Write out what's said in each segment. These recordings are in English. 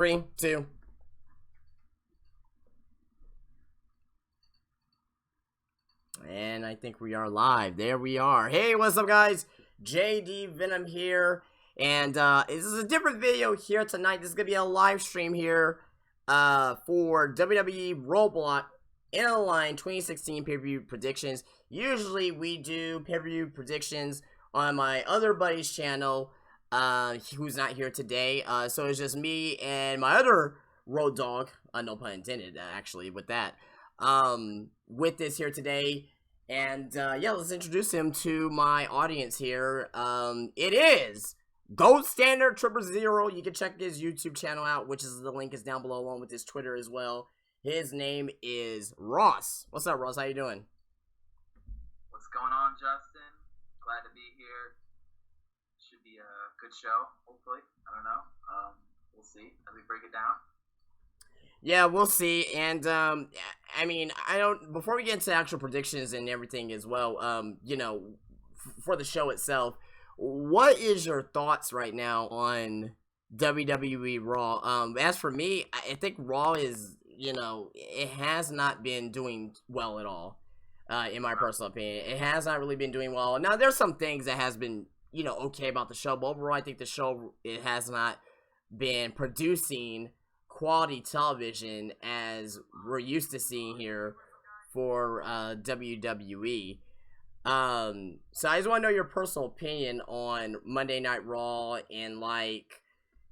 3, 2. And I think we are live. There we are. Hey, what's up, guys? JD Venom here. And this is a different video here tonight. This is going to be a live stream here for WWE Roadblock in the line 2016 pay-per-view predictions. Usually we do pay-per-view predictions on my other buddy's channel, who's not here today. So it's just me and my other road dog, no pun intended, actually, with that, with this here today. And yeah, let's introduce him to my audience here. It is Gold Standard 000. You can check his YouTube channel out, which is the link is down below, along with his Twitter as well. His name is Ross. What's up, Ross? How you doing? What's going on, Justin? Glad to be here. Should be a good show, hopefully. I don't know. We'll see as we break it down. Yeah, we'll see. And I mean, before we get into actual predictions and everything as well, you know, for the show itself, what is your thoughts right now on WWE Raw? As for me, I think Raw is, you know, it has not been doing well at all, in my personal opinion. It has not really been doing well. Now, there's some things that has been, you know, okay about the show, but overall, I think the show, it has not been producing quality television as we're used to seeing here for WWE. So I just want to know your personal opinion on Monday Night Raw and like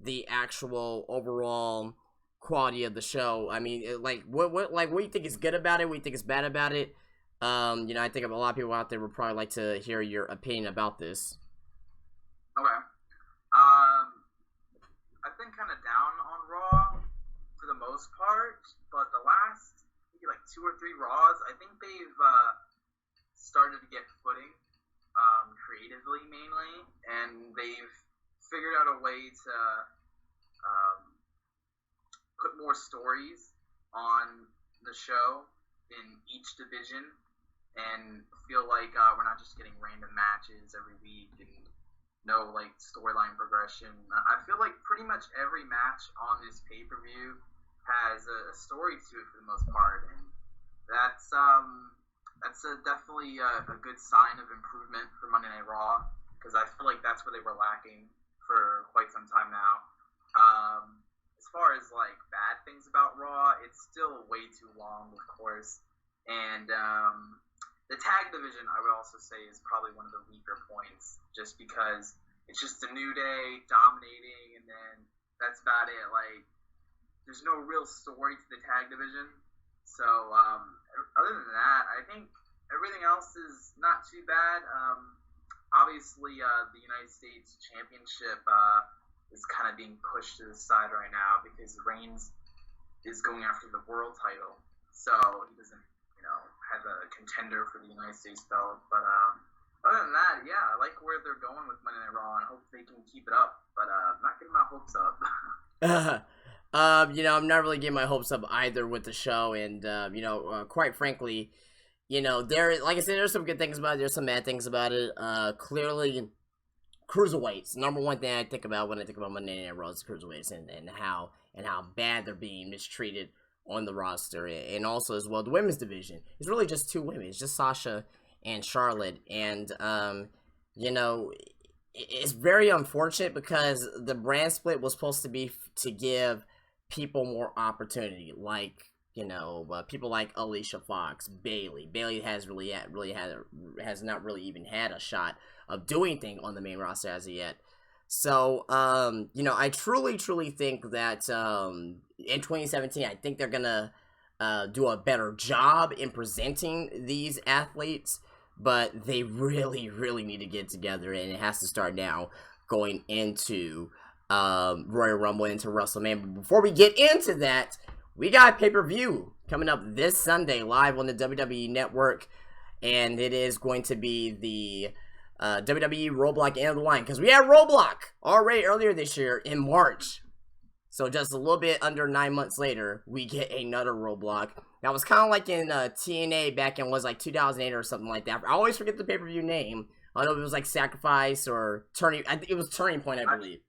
the actual overall quality of the show. I mean, like what do you think is good about it? What do you think is bad about it? You know, I think a lot of people out there would probably like to hear your opinion about this. Okay. I've been kind of down on Raw for the most part, but the last maybe like 2 or 3 Raws, I think they've started to get footing, creatively mainly, and they've figured out a way to put more stories on the show in each division, and feel like we're not just getting random matches every week and no like storyline progression. I feel like pretty much every match on this pay-per-view has a story to it for the most part, and that's definitely a good sign of improvement for Monday Night Raw, because I feel like that's where they were lacking for quite some time now. As far as like bad things about Raw, it's still way too long, of course, and the tag division I would also say is probably one of the weaker points, just because it's just a New Day dominating, and then that's about it. Like, there's no real story to the tag division. So, other than that, I think everything else is not too bad. Obviously, the United States Championship is kind of being pushed to the side right now because Reigns is going after the world title. So, he doesn't, you know, have a contender for the United States belt. But other than that, yeah, I like where they're going with Monday Night Raw, and I hope they can keep it up. But I'm not getting my hopes up. You know, I'm not really getting my hopes up either with the show, and you know, quite frankly, you know, like I said, there's some good things about it, there's some bad things about it. Clearly, cruiserweights, number one thing I think about when I think about Monday Night Raw is cruiserweights, and how bad they're being mistreated on the roster, and also as well the women's division. It's really just 2 women, it's just Sasha and Charlotte, and you know, it's very unfortunate because the brand split was supposed to be to give people more opportunity, like, you know, people like Alicia Fox, Bayley has has not really even had a shot of doing anything on the main roster as of yet. So you know, I truly think that in 2017, I think they're gonna do a better job in presenting these athletes, but they really need to get together, and it has to start now going into Royal Rumble, into WrestleMania. But before we get into that, we got a pay-per-view coming up this Sunday live on the WWE Network, and it is going to be the WWE Roadblock End of the Line, because we had Roadblock already earlier this year in March. So just a little bit under 9 months later, we get another Roadblock. That was kind of like in TNA back in, was like 2008 or something like that. I always forget the pay-per-view name. I don't know if it was like Sacrifice or Turning. It was Turning Point, I believe.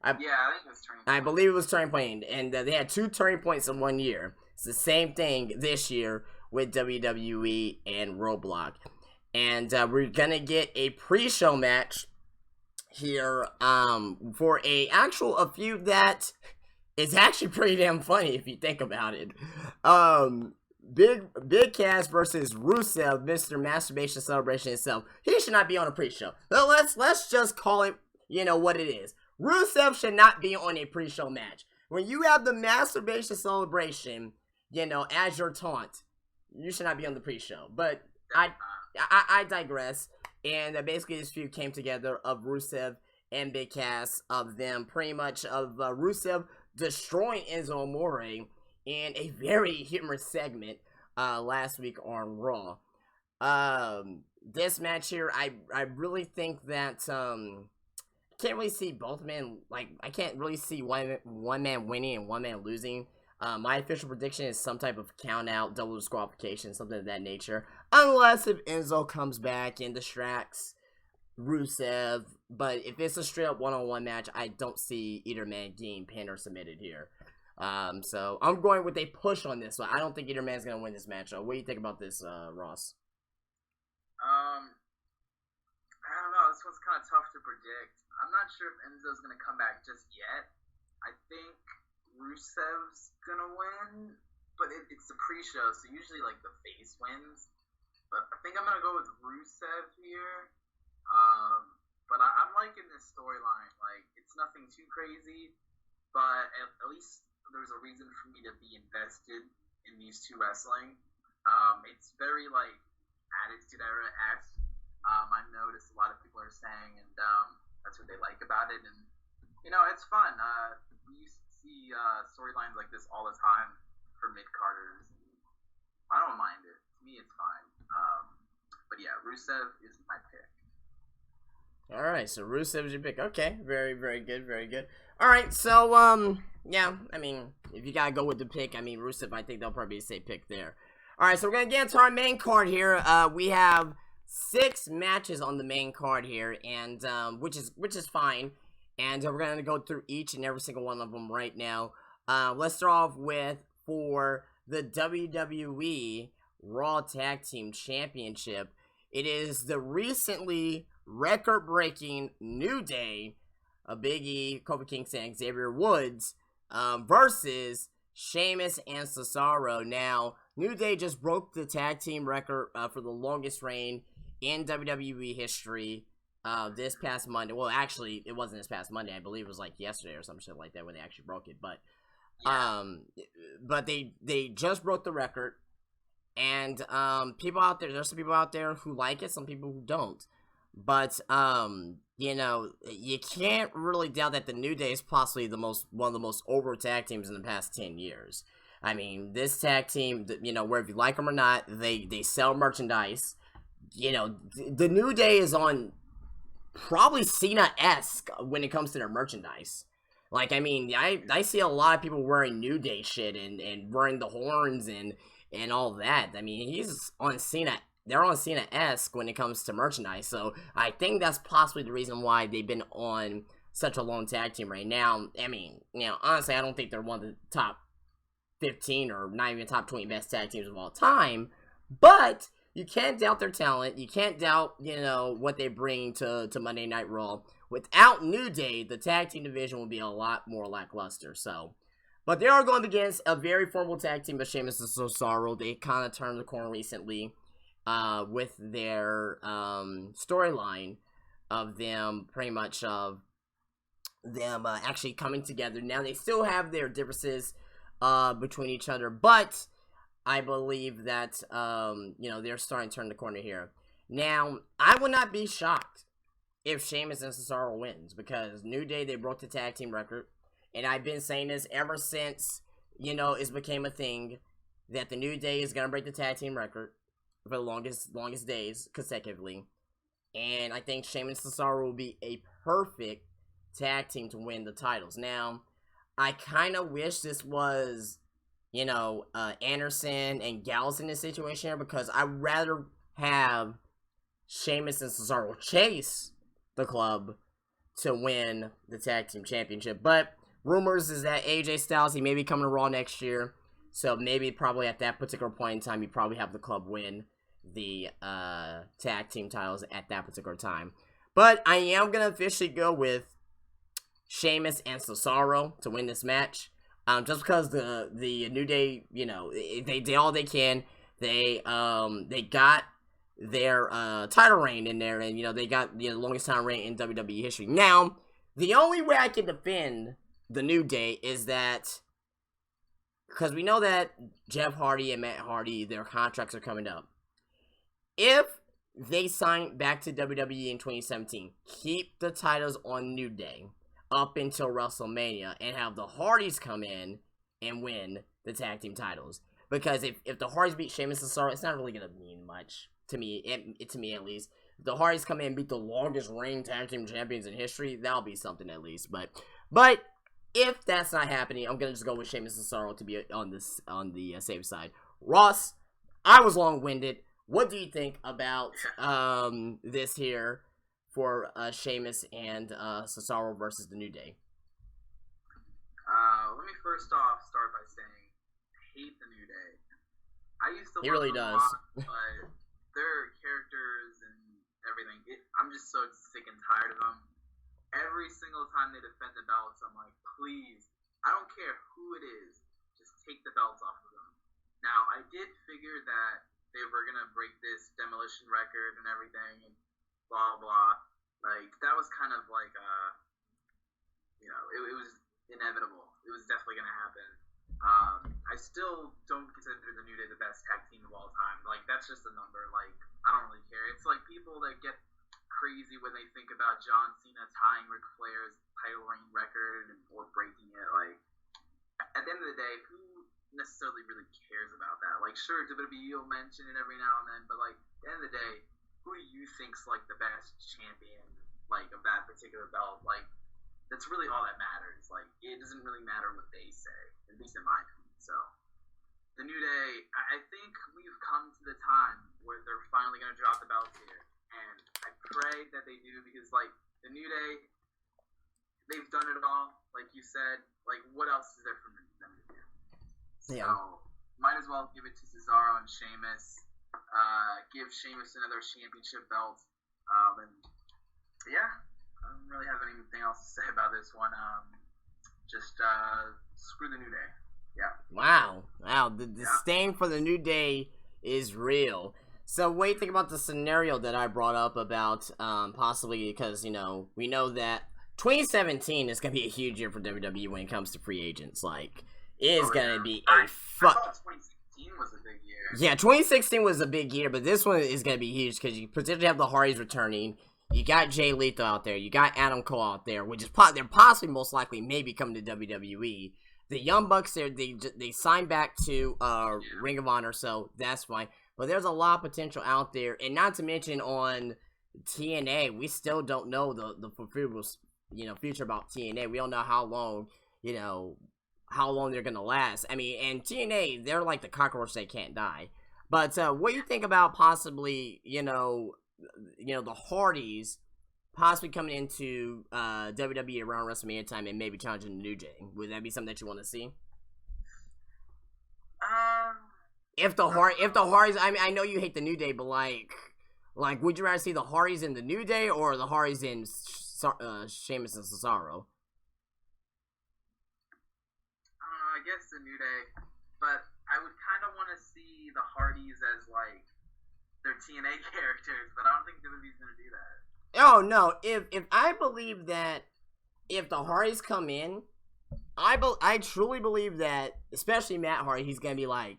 I Yeah, I think it was Turning I Point. believe it was Turning Point, and they had 2 turning points in 1 year. It's the same thing this year with WWE and Roadblock, and we're gonna get a pre-show match here for a feud that is actually pretty damn funny if you think about it. Big Cass versus Rusev, Mr. Masturbation Celebration itself. He should not be on a pre-show. Let's just call it, what it is. Rusev should not be on a pre-show match. When you have the Masturbation Celebration, as your taunt, you should not be on the pre-show. But I digress. And basically this feud came together of Rusev and Big Cass, of them pretty much of Rusev destroying Enzo Amore in a very humorous segment last week on Raw. This match here, I really think that can't really see both men, I can't really see one man winning and one man losing. My official prediction is some type of count out, double disqualification, something of that nature, unless if Enzo comes back and distracts Rusev. But if it's a straight up one-on-one match, I don't see either man getting pinned or submitted here. So I'm going with a push on this one. I don't think either man's gonna win this match. What do you think about this, Ross? I don't know. This one's kind of tough to predict. I'm not sure if Enzo's gonna come back just yet. I think Rusev's gonna win, but it's the pre-show, so usually the face wins. But I think I'm gonna go with Rusev here. But I'm liking this storyline. It's nothing too crazy, but at least there's a reason for me to be invested in these two wrestling. It's very Attitude Era-esque. I noticed a lot of people are saying, and that's what they like about it. And it's fun. We used to see storylines like this all the time for mid-carders. I don't mind it. To me, it's fine. But yeah, Rusev is my pick. All right, so Rusev is your pick. Okay, very, very good, very good. All right, so yeah, I mean, if you gotta go with the pick, I mean, Rusev, I think they'll probably be a safe pick there. All right, so we're gonna get into our main card here. We have 6 matches on the main card here, and which is fine. And we're gonna go through each and every single one of them right now. Let's start off with for the WWE Raw Tag Team Championship. It is the recently record-breaking New Day, Big E, Kofi Kingston, and Xavier Woods versus Sheamus and Cesaro. Now, New Day just broke the tag team record for the longest reign in WWE history this past Monday. Well, actually, it wasn't this past Monday. I believe it was yesterday or some shit like that when they actually broke it. But but they just broke the record. And people out there, there's some people out there who like it, some people who don't. But you can't really doubt that the New Day is possibly one of the most over tag teams in the past 10 years. I mean, this tag team, whether you like them or not, they sell merchandise. The New Day is on probably Cena-esque when it comes to their merchandise. I mean, I see a lot of people wearing New Day shit and wearing the horns and all that. I mean, he's on Cena. They're on Cena-esque when it comes to merchandise. So I think that's possibly the reason why they've been on such a long tag team right now. I mean, honestly, I don't think they're one of the top 15 or not even top 20 best tag teams of all time. But you can't doubt their talent. You can't doubt, what they bring to Monday Night Raw. Without New Day, the tag team division will be a lot more lackluster. So, but they are going against a very formidable tag team of Sheamus and Cesaro. They kind of turned the corner recently with their storyline of them pretty much of them actually coming together. Now, they still have their differences between each other, but I believe that, they're starting to turn the corner here. Now, I would not be shocked if Sheamus and Cesaro wins, because New Day, they broke the tag team record, and I've been saying this ever since, it became a thing, that the New Day is going to break the tag team record for the longest days consecutively, and I think Sheamus and Cesaro will be a perfect tag team to win the titles. Now, I kind of wish this was, Anderson and Gallows in this situation here, because I'd rather have Sheamus and Cesaro chase the club to win the tag team championship. But rumors is that AJ Styles, he may be coming to Raw next year. So maybe probably at that particular point in time, you probably have the club win the tag team titles at that particular time. But I am going to officially go with Sheamus and Cesaro to win this match. Just because the New Day, you know, they did all they can. They got their title reign in there, and, you know, they got the longest time reign in WWE history. Now, the only way I can defend the New Day is that, because we know that Jeff Hardy and Matt Hardy, their contracts are coming up. If they sign back to WWE in 2017, keep the titles on New Day up until WrestleMania, and have the Hardys come in and win the tag team titles. Because if the Hardys beat Sheamus and Cesaro, it's not really going to mean much, to me, to me at least. If the Hardys come in and beat the longest reigning tag team champions in history, that'll be something at least. But if that's not happening, I'm going to just go with Sheamus and Cesaro to be on the safe side. Ross, I was long-winded. What do you think about this here for Sheamus and Cesaro versus the New Day? Let me first off start by saying I hate the New Day. I used to he really does. But their characters and everything, I'm just so sick and tired of them. Every single time they defend the belts, I'm like, please, I don't care who it is, just take the belts off of them. Now, I did figure that they were going to break this demolition record and everything, and blah, blah. Like, that was kind of like, you know, it was inevitable. It was definitely going to happen. I still don't consider the New Day the best tag team of all time. Like, that's just a number. Like, I don't really care. It's like people that get crazy when they think about John Cena tying Ric Flair's title reign record or breaking it. Like, at the end of the day, who necessarily really cares about that? Like, sure, WWE will mention it every now and then, but, like, at the end of the day, who do you think's, like, the best champion, like, of that particular belt? Like, that's really all that matters. Like, it doesn't really matter what they say, at least in my opinion. So, the New Day, I think we've come to the time where they're finally going to drop the belts here. And I pray that they do, because, like, the New Day, they've done it all, like you said. Like, what else is there for them to do? Yeah. So, might as well give it to Cesaro and Sheamus. Give Sheamus another championship belt. And, yeah, I don't really have anything else to say about this one. Just screw the New Day. Yeah. Wow. The disdain for the New Day is real. So what do you think about the scenario that I brought up about possibly, because, you know, we know that 2017 is going to be a huge year for WWE when it comes to free agents. Like, it is going to be a I thought 2016 was a big year. Yeah, 2016 was a big year, but this one is going to be huge because you potentially have the Hardys returning. You got Jay Lethal out there. You got Adam Cole out there, which is they're possibly most likely maybe coming to WWE. The Young Bucks there, they signed back to Ring of Honor, so that's fine. But there's a lot of potential out there, and not to mention on TNA, we still don't know the foreseeable, you know, future about TNA. We don't know how long, you know, how long they're gonna last. I mean, and TNA, they're like the cockroach, they can't die. But what do you think about possibly, you know, the Hardys possibly coming into WWE around WrestleMania time and maybe challenging the New Day? Would that be something that you want to see? If the Hardys, I mean, I know you hate the New Day, but like, would you rather see the Hardys in the New Day or the Hardys in Sheamus and Cesaro? I guess the New Day, but I would kind of want to see the Hardys as like their TNA characters, but I don't think WWE's gonna do that. Oh no! If I believe that if the Hardys come in, I truly believe that, especially Matt Hardy, he's gonna be like,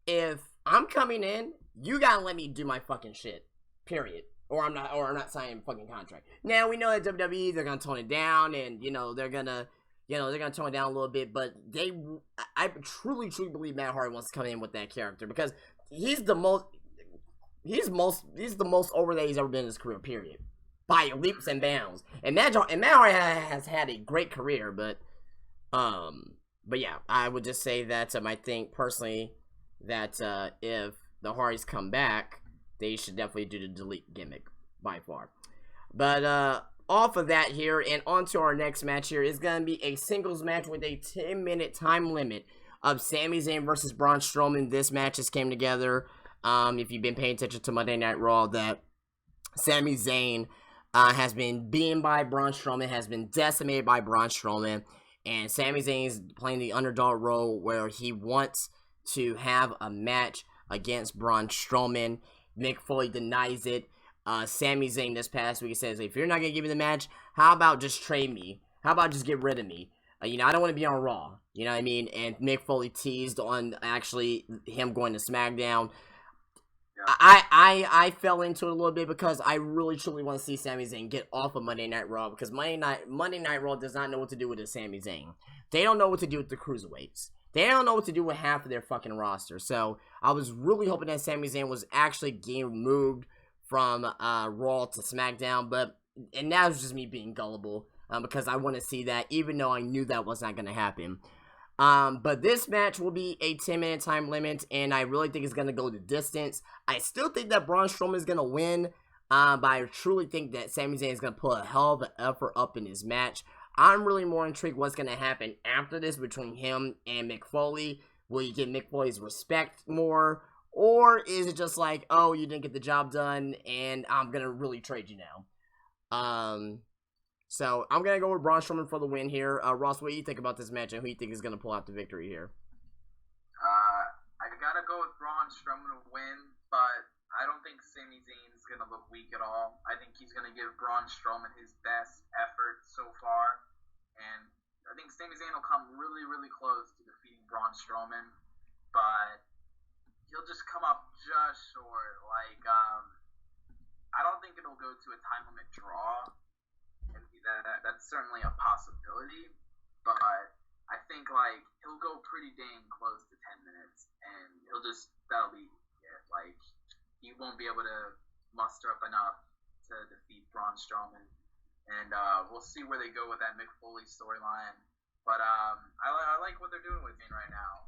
if I'm coming in, you gotta let me do my fucking shit. Period. Or I'm not signing a fucking contract. Now we know that WWE, they're gonna tone it down, and they're gonna tone it down a little bit, but I truly believe Matt Hardy wants to come in with that character because he's the most over that he's ever been in his career, period. By leaps and bounds. And Matt Hardy has had a great career, but yeah, I would just say that I think personally that if the Hardys come back, they should definitely do the delete gimmick by far. But off of that here and on to our next match here is going to be a singles match with a 10-minute time limit of Sami Zayn versus Braun Strowman. This match just came together. If you've been paying attention to Monday Night Raw, that Sami Zayn has been beaten by Braun Strowman, has been decimated by Braun Strowman, and Sami Zayn is playing the underdog role where he wants to have a match against Braun Strowman. Mick Foley denies it. Sami Zayn this past week says, if you're not going to give me the match, how about just trade me? How about just get rid of me? I don't want to be on Raw. You know what I mean? And Mick Foley teased on actually him going to SmackDown. I fell into it a little bit because I really truly want to see Sami Zayn get off of Monday Night Raw, because Monday Night Raw does not know what to do with the Sami Zayn. They don't know what to do with the cruiserweights. They don't know what to do with half of their fucking roster. So I was really hoping that Sami Zayn was actually getting moved from Raw to SmackDown, and that was just me being gullible, because I want to see that, even though I knew that was not going to happen. But this match will be a 10-minute time limit, and I really think it's going to go the distance. I still think that Braun Strowman is going to win, but I truly think that Sami Zayn is going to put a hell of an effort up in his match. I'm really more intrigued what's going to happen after this between him and Mick Foley. Will you get Mick Foley's respect more? Or is it just like, oh, you didn't get the job done, and I'm going to really trade you now? So I'm going to go with Braun Strowman for the win here. Ross, what do you think about this match, and who do you think is going to pull out the victory here? I got to go with Braun Strowman to win, but I don't think Sami Zayn is going to look weak at all. I think he's going to give Braun Strowman his best effort so far, and I think Sami Zayn will come really, really close to defeating Braun Strowman, but he'll just come up just short. I don't think it'll go to a time limit draw. And that's certainly a possibility, but I think he'll go pretty dang close to 10 minutes, and that'll be it. He won't be able to muster up enough to defeat Braun Strowman, and we'll see where they go with that Mick Foley storyline. But I like what they're doing with Zayn right now.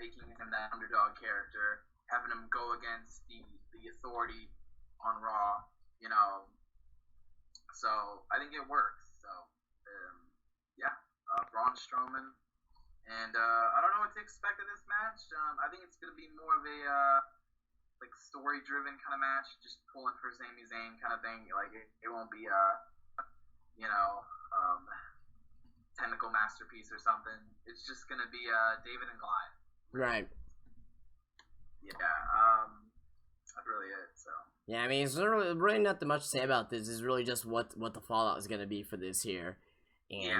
Making him that underdog character, having him go against the authority on Raw, So I think it works. So Braun Strowman, and I don't know what to expect of this match. I think it's gonna be more of a story-driven kind of match, just pulling for Sami Zayn kind of thing. It won't be technical masterpiece or something. It's just gonna be David and Goliath. Right. Yeah, that's really it, so. Yeah, I mean, it's really not that much to say about this. It's really just what the fallout is going to be for this here. And,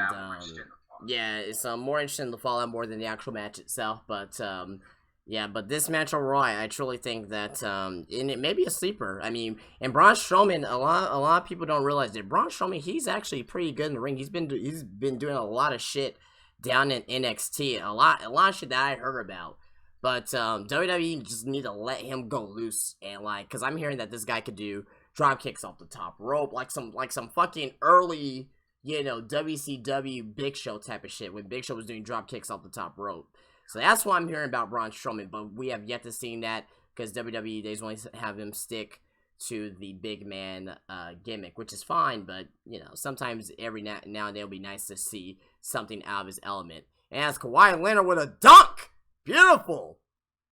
it's more interested in the fallout more than the actual match itself. But, but this match overall, I truly think that, and it may be a sleeper. I mean, and Braun Strowman, a lot of people don't realize that Braun Strowman, he's actually pretty good in the ring. He's been doing a lot of shit down in NXT, a lot of shit that I heard about. But WWE just need to let him go loose, and because I'm hearing that this guy could do drop kicks off the top rope, like some fucking early, WCW Big Show type of shit, when Big Show was doing drop kicks off the top rope. So that's what I'm hearing about Braun Strowman, but we have yet to see that, because WWE, they just want to have him stick to the big man gimmick, which is fine, but sometimes every now and then it'll be nice to see something out of his element. And that's Kawhi Leonard with a dunk. Beautiful.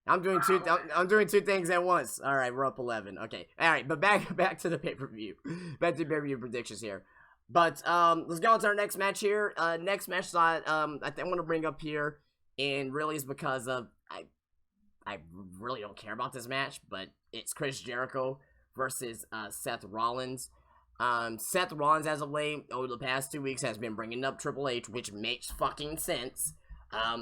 I'm doing two things at once. All right, we're up 11. Okay. All right, but back to the pay-per-view. Back to the pay-per-view predictions here. But let's go on to our next match here. Next match I want to bring up here, and really is because of I really don't care about this match, but it's Chris Jericho versus Seth Rollins. Seth Rollins, as of late, over the past 2 weeks, has been bringing up Triple H, which makes fucking sense.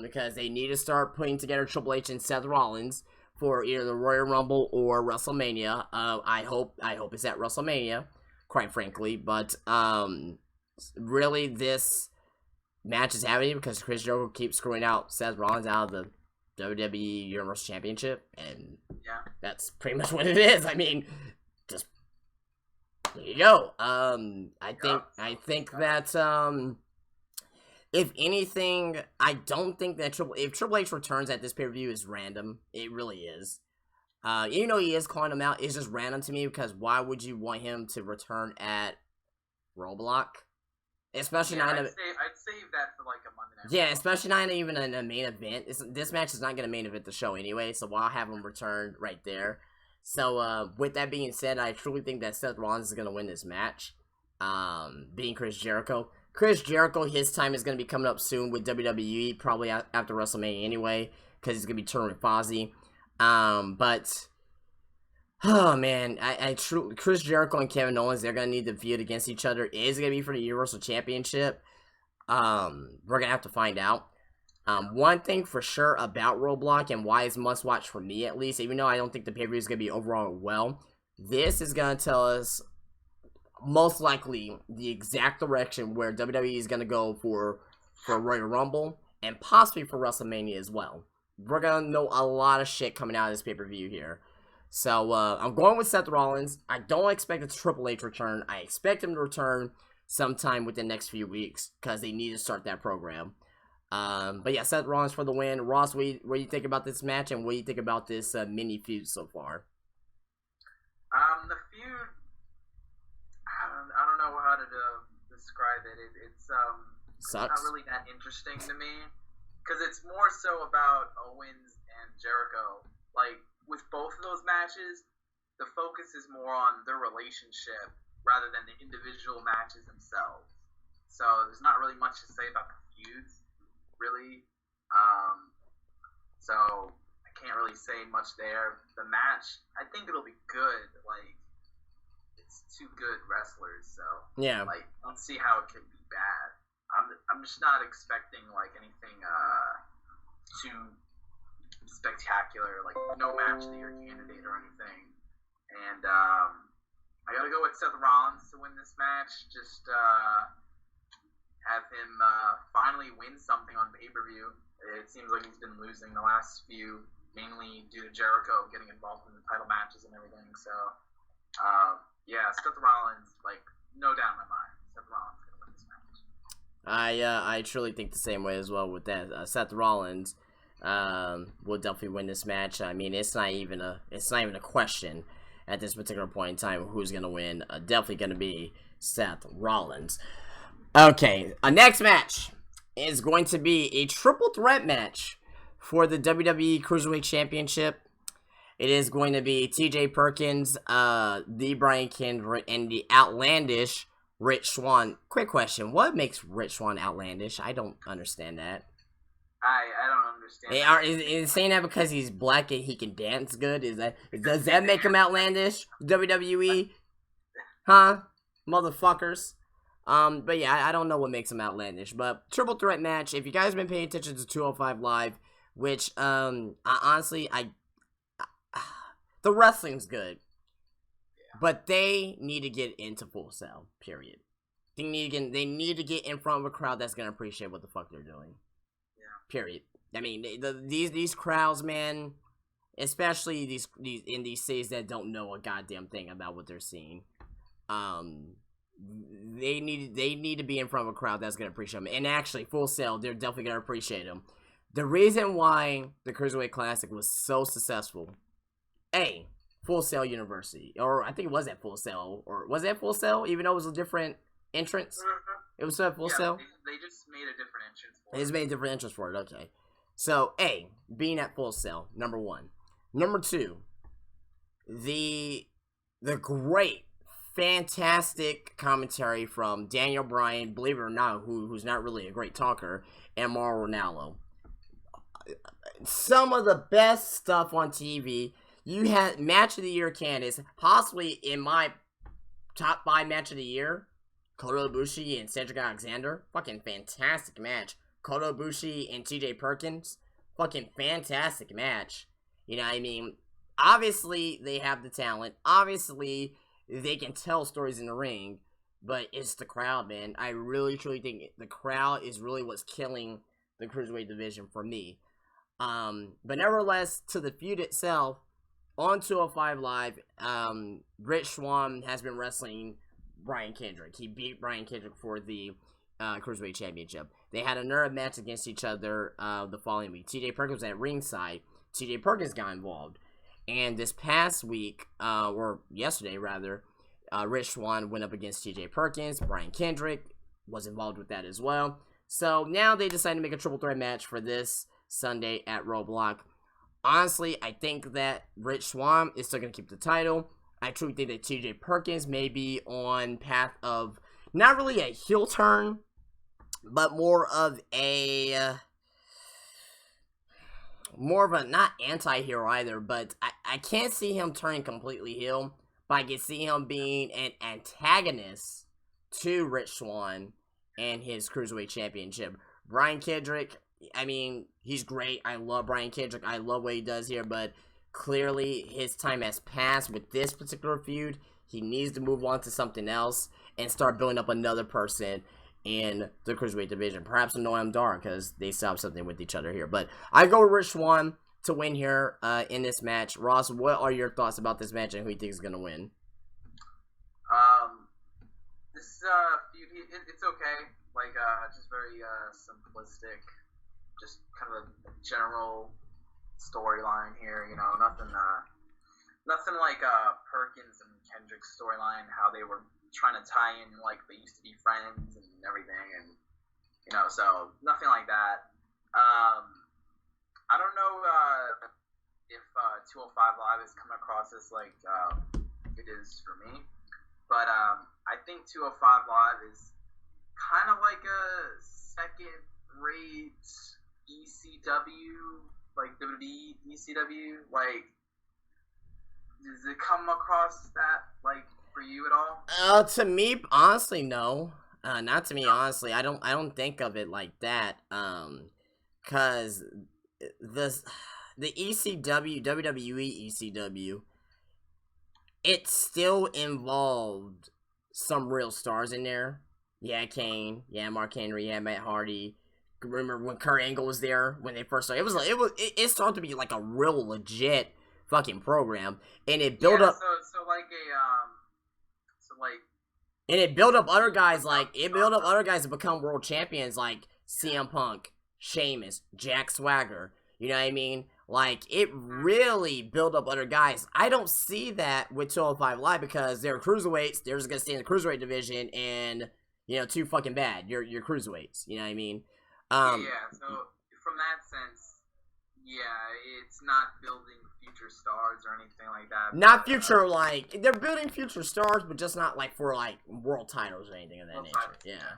Because they need to start putting together Triple H and Seth Rollins for either the Royal Rumble or WrestleMania. I hope it's at WrestleMania, quite frankly. But really, this match is happening because Chris Jericho keeps screwing out Seth Rollins out of the WWE Universal Championship, and that's pretty much what it is. I mean, just there you go. I think that if anything, I don't think that if Triple H returns at this pay-per-view is random. It really is. Even though he is calling him out, it's just random to me, because why would you want him to return at Roadblock. Especially not. I'd save that for like a Monday Night. Yeah, especially not even in a main event. This match is not going to main event the show anyway, so I'll have him returned right there. So with that being said, I truly think that Seth Rollins is going to win this match, being Chris Jericho. Chris Jericho, his time is going to be coming up soon with WWE, probably after WrestleMania anyway, because he's going to be touring with Fozzy. But oh man, Chris Jericho and Kevin Owens, they're gonna need to feud against each other. Is it gonna be for the Universal Championship? We're gonna have to find out. One thing for sure about Roadblock and why it's must watch for me at least, even though I don't think the pay-per-view is gonna be overall well, this is gonna tell us most likely the exact direction where WWE is gonna go for Royal Rumble and possibly for WrestleMania as well. We're gonna know a lot of shit coming out of this pay-per-view here. So, I'm going with Seth Rollins. I don't expect a Triple H return. I expect him to return sometime within the next few weeks, because they need to start that program. But yeah, Seth Rollins for the win. Ross, what do you think about this match, and what do you think about this mini feud so far? The feud, I don't know how to describe it. It's Sucks. not really that interesting to me, because it's more so about Owens and Jericho. Like, with both of those matches, the focus is more on their relationship rather than the individual matches themselves. So there's not really much to say about the feuds, really. So I can't really say much there. The match, I think it'll be good. Like, it's two good wrestlers, so yeah. Like, let's see how it could be bad. I'm just not expecting like anything too spectacular, like no match of the year candidate or anything. And I gotta go with Seth Rollins to win this match. Just have him finally win something on pay-per-view. It seems like he's been losing the last few, mainly due to Jericho getting involved in the title matches and everything. So yeah, Seth Rollins, like, no doubt in my mind, Seth Rollins is gonna win this match. I truly think the same way as well with that. Seth Rollins will definitely win this match. I mean, it's not even a question at this particular point in time who's gonna win. Definitely gonna be Seth Rollins. Okay, our next match is going to be a triple threat match for the WWE Cruiserweight Championship. It is going to be T.J. Perkins, the Brian Kendrick, and the outlandish Rich Swann. Quick question: what makes Rich Swann outlandish? I don't understand that. I don't understand. Is saying that because he's black and he can dance good? Does that make him outlandish? WWE, huh, motherfuckers? But yeah, I don't know what makes him outlandish. But triple threat match. If you guys have been paying attention to 205 Live, which honestly, the wrestling's good, but they need to get into Full Sail. Period. They need to get in front of a crowd that's gonna appreciate what the fuck they're doing. Period. I mean, these crowds, man, especially these in these cities that don't know a goddamn thing about what they're seeing, they need to be in front of a crowd that's gonna appreciate them. And actually, Full Sail, they're definitely gonna appreciate them. The reason why the Cruiserweight Classic was so successful, Full Sail University, or I think it was at Full Sail, or was it Full Sail? Even though it was a different entrance, it was at Full Sail. They just made a different entrance for it. They just made a different entrance for it. Okay, so being at Full Sail, number one. Number two, the great, fantastic commentary from Daniel Bryan, believe it or not, who's not really a great talker, and Mauro Ranallo. Some of the best stuff on TV. You had Match of the Year candidates, possibly in my top 5 match of the year. Kota Ibushi and Cedric Alexander, fucking fantastic match. Kota Ibushi and TJ Perkins, fucking fantastic match. You know what I mean? Obviously, they have the talent. Obviously, they can tell stories in the ring. But it's the crowd, man. I really, truly think the crowd is really what's killing the Cruiserweight division for me. But nevertheless, to the feud itself, on 205 Live, Rich Swann has been wrestling Brian Kendrick. He beat Brian Kendrick for the Cruiserweight Championship. They had another match against each other the following week. TJ Perkins was at ringside. TJ Perkins got involved. And this past week, or yesterday rather, Rich Swann went up against T.J. Perkins. Brian Kendrick was involved with that as well. So now they decided to make a triple threat match for this Sunday at Roadblock. Honestly, I think that Rich Swann is still going to keep the title. I truly think that T.J. Perkins may be on path of not really a heel turn, but more of a not anti-hero either, but I can't see him turning completely heel, but I can see him being an antagonist to Rich Swann and his Cruiserweight Championship. Brian Kendrick, I mean, he's great. I love Brian Kendrick. I love what he does here, but clearly his time has passed with this particular feud. He needs to move on to something else and start building up another person in the Cruiserweight division. Perhaps Noam Dar, because they still have something with each other here. But I go with Rich Swann to win here in this match. Ross, what are your thoughts about this match and who you think is going to win? This feud, it's okay. Like, just very simplistic. Just kind of a general storyline here. You know, nothing like Perkins and Kendrick's storyline, how they were trying to tie in like they used to be friends and everything, and you know, so nothing like that. I don't know if 205 Live is coming across as like it is for me, but I think 205 Live is kind of like a second-rate ECW, like WWE ECW. Like, does it come across that like for you at all? To me, honestly, no. Not to me, honestly. I don't think of it like that. Cause the ECW, WWE ECW, it still involved some real stars in there. Yeah, Kane. Yeah, Mark Henry. Yeah, Matt Hardy. Remember when Kurt Angle was there when they first started? It started to be like a real legit fucking program, and it built up. And it built up other guys to become world champions like CM Punk, Sheamus, Jack Swagger. You know what I mean? Like, it really built up other guys. I don't see that with 205 Live because they're cruiserweights. They're just gonna stay in the cruiserweight division and, you know, too fucking bad. You're cruiserweights. You know what I mean? So from that sense, yeah, it's not building future stars or anything like that. Not future, like, they're building future stars, but just not, like, for, like, world titles or anything of that nature. Yeah.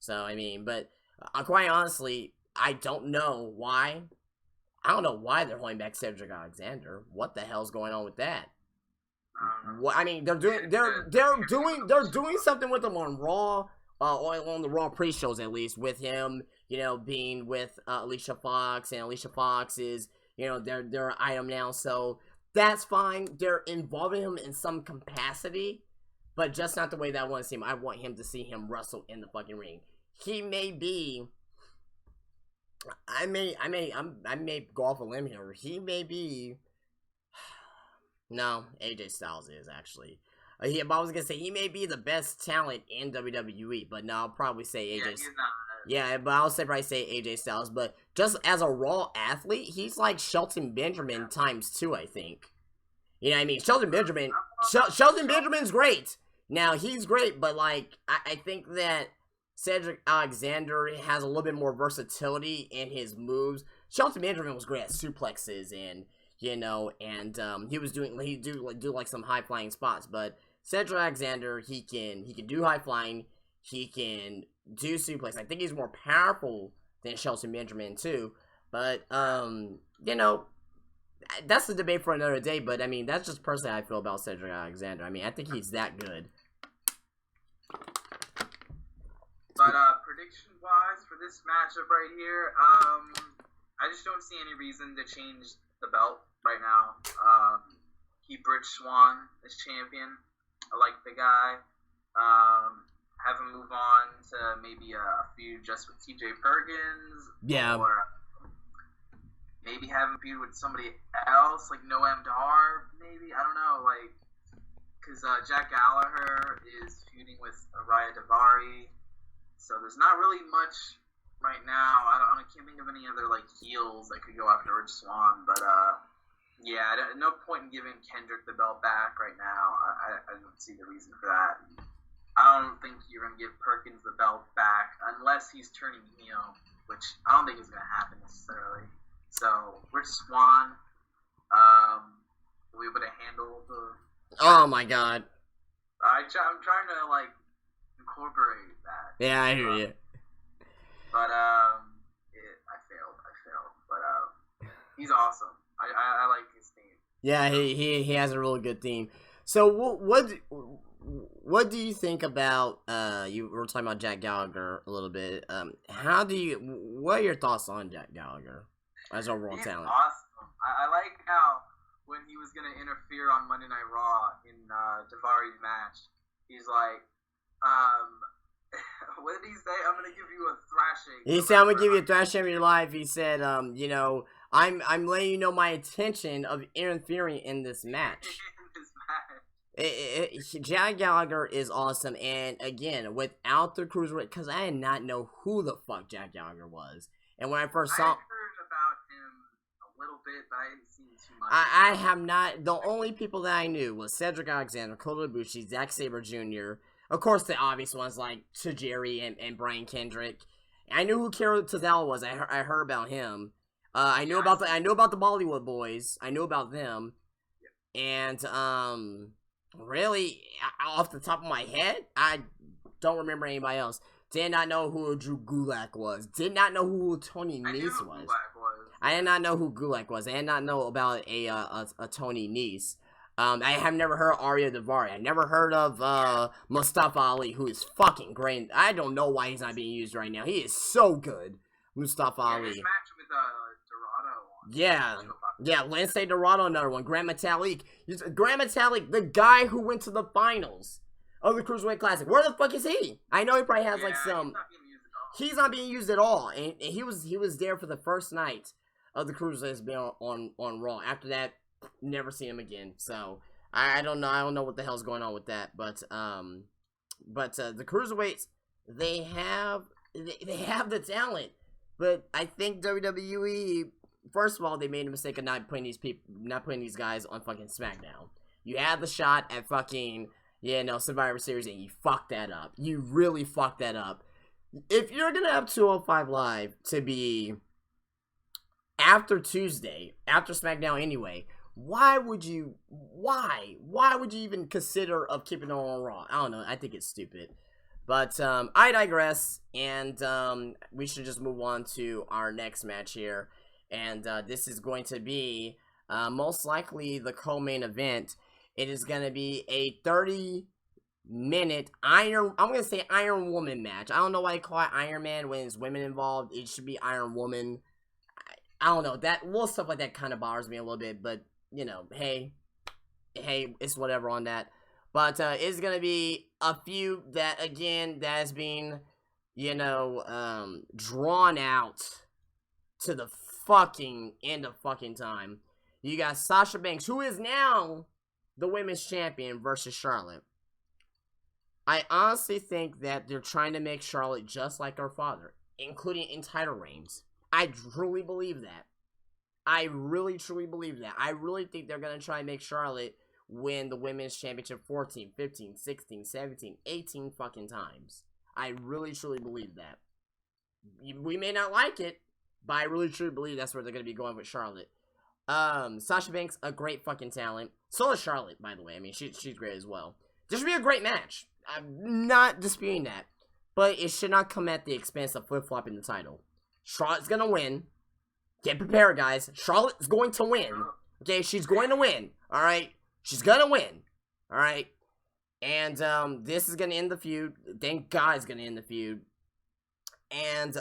So, I mean, but, quite honestly, I don't know why. I don't know why they're holding back Cedric Alexander. What the hell's going on with that? I mean, they're doing something with him on Raw, on the Raw pre-shows at least, with him, you know, being with Alicia Fox, and Alicia Fox is, you know, their item now, so that's fine. They're involving him in some capacity, but just not the way that I want to see him. I want him to see him wrestle in the fucking ring. He may be. I may go off a limb here. He may be. No, AJ Styles is actually. I was gonna say he may be the best talent in WWE, but no, I'll probably say AJ. Yeah, but I'll probably say AJ Styles. But just as a Raw athlete, he's like Shelton Benjamin times 2, I think. You know what I mean? Shelton Benjamin's great. Now he's great, but like I think that Cedric Alexander has a little bit more versatility in his moves. Shelton Benjamin was great at suplexes and, you know, and he do like some high flying spots, but Cedric Alexander, he can do high flying, he can do suplex. I think he's more powerful than Shelton Benjamin too, but you know, that's the debate for another day. But I mean, that's just personally how I feel about Cedric Alexander. I mean, I think he's that good. But prediction-wise for this matchup right here, I just don't see any reason to change the belt right now. Keep Rich Swann as champion. I like the guy. Have him move on to maybe a feud just with TJ Perkins. Yeah. Or maybe have him feud with somebody else, like Noam Dar, maybe. I don't know, like, because Jack Gallagher is feuding with Araya Davari. So there's not really much right now. I can't think of any other like heels that could go after Rich Swann. But Yeah, no point in giving Kendrick the belt back right now. I don't see the reason for that. I don't think you're going to give Perkins the belt back unless he's turning heel, which I don't think is going to happen necessarily. So, Rich Swann, we would have handled the... Oh my god. I'm trying to, like, incorporate that. Yeah, I hear you. But, I failed. But, he's awesome. I like his theme. Yeah, he has a really good theme. So, what do you think about, you were talking about Jack Gallagher a little bit. What are your thoughts on Jack Gallagher as overall talent? Awesome. I like how when he was going to interfere on Monday Night Raw in Daivari's match, he's like, what did he say? I'm going to give you a thrashing. He said, I'm going to give you a thrashing of your life. He said, you know, I'm letting you know my intention of interfering in this match. Jack Gallagher is awesome, and again, without the cruiserweight, because I did not know who the fuck Jack Gallagher was, and when I first saw, I heard about him a little bit, but I didn't see too much. I have not. The only people that I knew was Cedric Alexander, Kota Ibushi, Zack Sabre Jr. Of course, the obvious ones like Tajiri and Brian Kendrick. I knew who Kiro Tozawa was. I heard about him. I knew about the Bollywood Boys. I knew about them, and really, off the top of my head, I don't remember anybody else. Did not know who Drew Gulak was. Did not know who Tony Nese was. I did not know who Gulak was. I did not know about a Tony Nese. I have never heard of Arya Daivari. I never heard of Mustafa Ali, who is fucking great. I don't know why he's not being used right now. He is so good, Mustafa Ali. His match with Dorado. Yeah, Lindsay Dorado, another one. Grand Metalik, the guy who went to the finals of the Cruiserweight Classic. Where the fuck is he? I know he probably has like some. He's not being used at all, and he was there for the first night of the Cruiserweight being on Raw. After that, never see him again. So I don't know. I don't know what the hell's going on with that. But the Cruiserweights, they have the talent, but I think WWE. First of all, they made a mistake of not putting these guys on fucking SmackDown. You had the shot at fucking, Survivor Series, and you fucked that up. You really fucked that up. If you're gonna have 205 Live to be after Tuesday, after SmackDown anyway, why would you even consider of keeping it on Raw? I don't know. I think it's stupid. But I digress, and we should just move on to our next match here. And this is going to be most likely the co-main event. It is going to be a 30-minute I'm going to say Iron Woman match. I don't know why they call it Iron Man when it's women involved. It should be Iron Woman. I don't know. That little stuff like that kind of bothers me a little bit. But, hey, it's whatever on that. But it's going to be a feud that, again, that has been, drawn out to the fucking end of fucking time. You got Sasha Banks, who is now the women's champion, versus Charlotte. I honestly think that they're trying to make Charlotte just like her father, including in title reigns. I truly believe that. I really, truly believe that. I really think they're going to try and make Charlotte win the women's championship 14, 15, 16, 17, 18 fucking times. I really, truly believe that. We may not like it, but I really truly believe that's where they're going to be going with Charlotte. Sasha Banks, a great fucking talent. So is Charlotte, by the way. I mean, she's great as well. This should be a great match. I'm not disputing that. But it should not come at the expense of flip-flopping the title. Charlotte's going to win. Get prepared, guys. Charlotte's going to win. Okay, she's going to win. Alright? She's going to win. Alright? And, this is going to end the feud. Thank God it's going to end the feud. And,